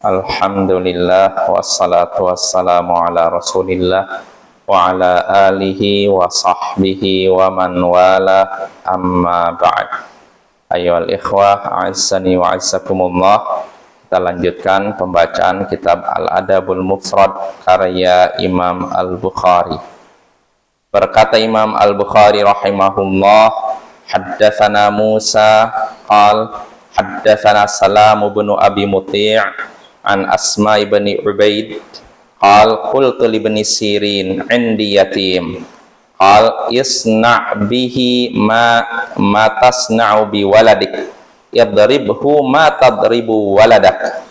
Alhamdulillah wassalatu wassalamu ala Rasulillah wa ala alihi wa sahbihi wa man wala, amma ba'd. Ayyuhal ikhwah, a'azzani wa a'azzakumullah. Kita lanjutkan pembacaan kitab Al-Adabul Mufrad karya Imam Al-Bukhari. Berkata Imam Al-Bukhari rahimahullah, haddatsana Musa qal haddatsana Salam bin Abi Muti' an Asma ibn Ubaid qal qultu li ibn Sirin 'indi yatim qal isna' bihi ma tasna'u bi waladik yadribhu ma tadribu waladak.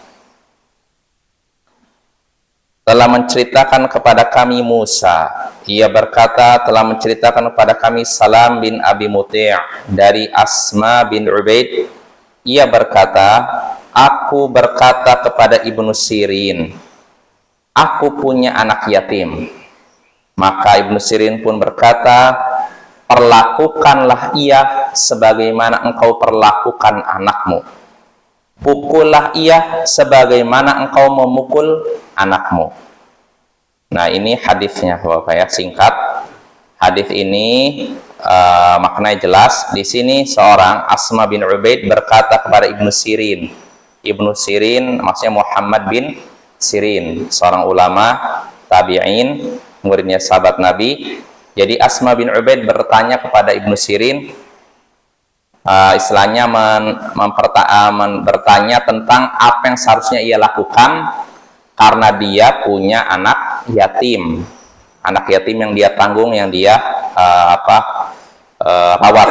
Telah menceritakan kepada kami Musa, ia berkata telah menceritakan kepada kami Salam bin Abi Muti' dari Asma bin Ubaid. Ia berkata, aku berkata kepada Ibnu Sirin, aku punya anak yatim. Maka Ibnu Sirin pun berkata, perlakukanlah ia sebagaimana engkau perlakukan anakmu. Pukullah ia sebagaimana engkau memukul anakmu. Nah, ini hadisnya Bapak ya, singkat. Hadis ini maknanya jelas. Di sini seorang Asma bin Ubaid berkata kepada Ibnu Sirin. Ibnu Sirin maksudnya Muhammad bin Sirin, seorang ulama tabi'in, muridnya sahabat Nabi. Jadi Asma bin Ubaid bertanya kepada Ibnu Sirin, istilahnya bertanya tentang apa yang seharusnya ia lakukan karena dia punya anak yatim yang dia tanggung, yang dia rawat.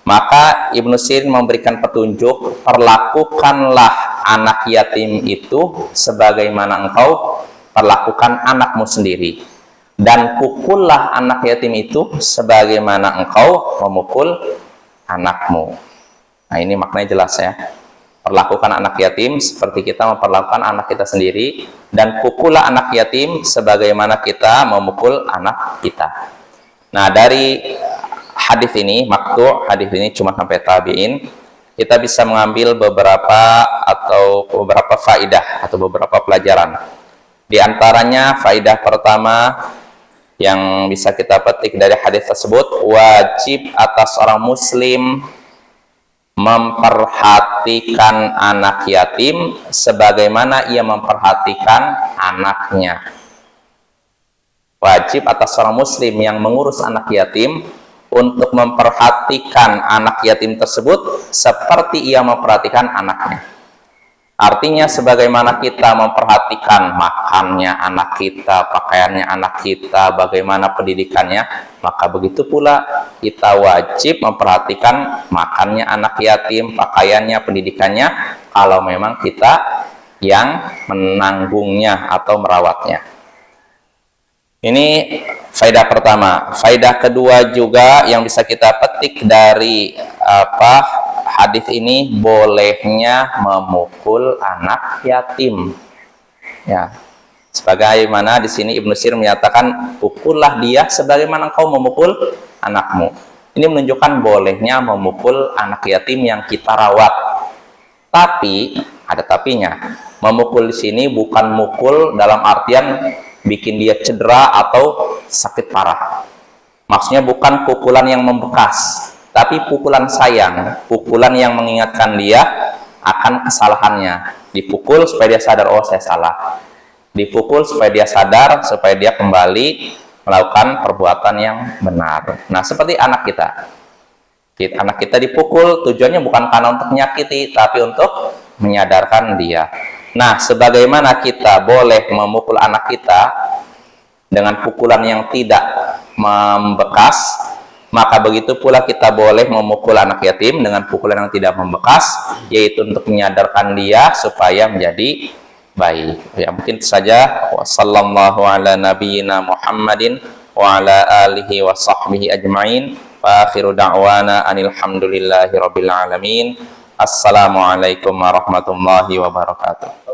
Maka Ibnu Sirin memberikan petunjuk, perlakukanlah anak yatim itu sebagaimana engkau perlakukan anakmu sendiri, dan pukullah anak yatim itu sebagaimana engkau memukul anakmu. Nah, ini maknanya jelas ya. Perlakukan anak yatim seperti kita memperlakukan anak kita sendiri, dan pukullah anak yatim sebagaimana kita memukul anak kita. Nah, dari hadis ini, hadis ini cuma sampai tabi'in, kita bisa mengambil beberapa faidah atau beberapa pelajaran. Di antaranya faidah pertama yang bisa kita petik dari hadis tersebut, wajib atas orang muslim memperhatikan anak yatim sebagaimana ia memperhatikan anaknya. Wajib atas orang muslim yang mengurus anak yatim untuk memperhatikan anak yatim tersebut seperti ia memperhatikan anaknya. Artinya sebagaimana kita memperhatikan makannya anak kita, pakaiannya anak kita, bagaimana pendidikannya, maka begitu pula kita wajib memperhatikan makannya anak yatim, pakaiannya, pendidikannya, kalau memang kita yang menanggungnya atau merawatnya. Ini faedah pertama. Faedah kedua juga yang bisa kita petik dari hadis ini, bolehnya memukul anak yatim. Ya. Sebagaimana di sini Ibnu Sirin menyatakan, pukullah dia sebagaimana engkau memukul anakmu. Ini menunjukkan bolehnya memukul anak yatim yang kita rawat. Tapi ada tapinya. Memukul di sini bukan mukul dalam artian bikin dia cedera atau sakit parah. Maksudnya bukan pukulan yang membekas, tapi pukulan sayang, pukulan yang mengingatkan dia akan kesalahannya. Dipukul supaya dia sadar, oh saya salah. Dipukul supaya dia sadar, supaya dia kembali melakukan perbuatan yang benar. Nah, seperti anak kita. Anak kita dipukul, tujuannya bukan karena untuk menyakiti, tapi untuk menyadarkan dia. Nah, sebagaimana kita boleh memukul anak kita dengan pukulan yang tidak membekas, maka begitu pula kita boleh memukul anak yatim dengan pukulan yang tidak membekas, yaitu untuk menyadarkan dia supaya menjadi baik. Ya, mungkin itu saja. Wassallallahu ala nabiyyina Muhammadin wa ala alihi wa sahbihi ajma'in. Wa akhiru da'wana anil hamdulillahi rabbil alamin. Assalamualaikum warahmatullahi wabarakatuh.